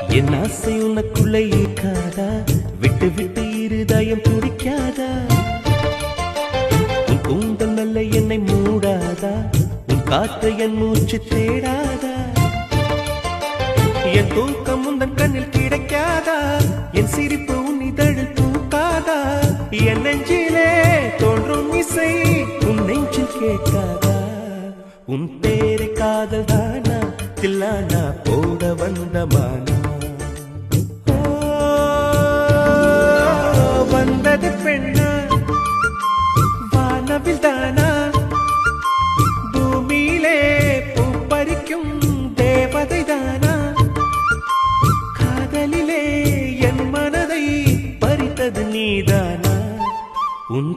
என் ஆசை உனக்குள்ளே இருக்காதா? விட்டு விட்டு இருதயம் துடிக்காதா? உன் கூந்தல் நல்ல என்னை மூடாதா? உன் காற்று என் மூச்சு தேடாதா? என் தூக்கம் உந்தன் கண்ணில் கிடைக்காதா? என் சிரிப்பு உன் இதழில் தூக்காதா? என் நெஞ்சிலே தோன்றும் இசை உன் நெஞ்சில் கேட்காதா? உன் பேரை காதல் தானா தில்லானா போட வந்தமானா? வந்தது பெண்ணா வானவில் தானா? பூமியிலே பூ பறிக்கும் தேவதை தானா? காதலிலே என் மனதை பறித்தது நீதானா? உன்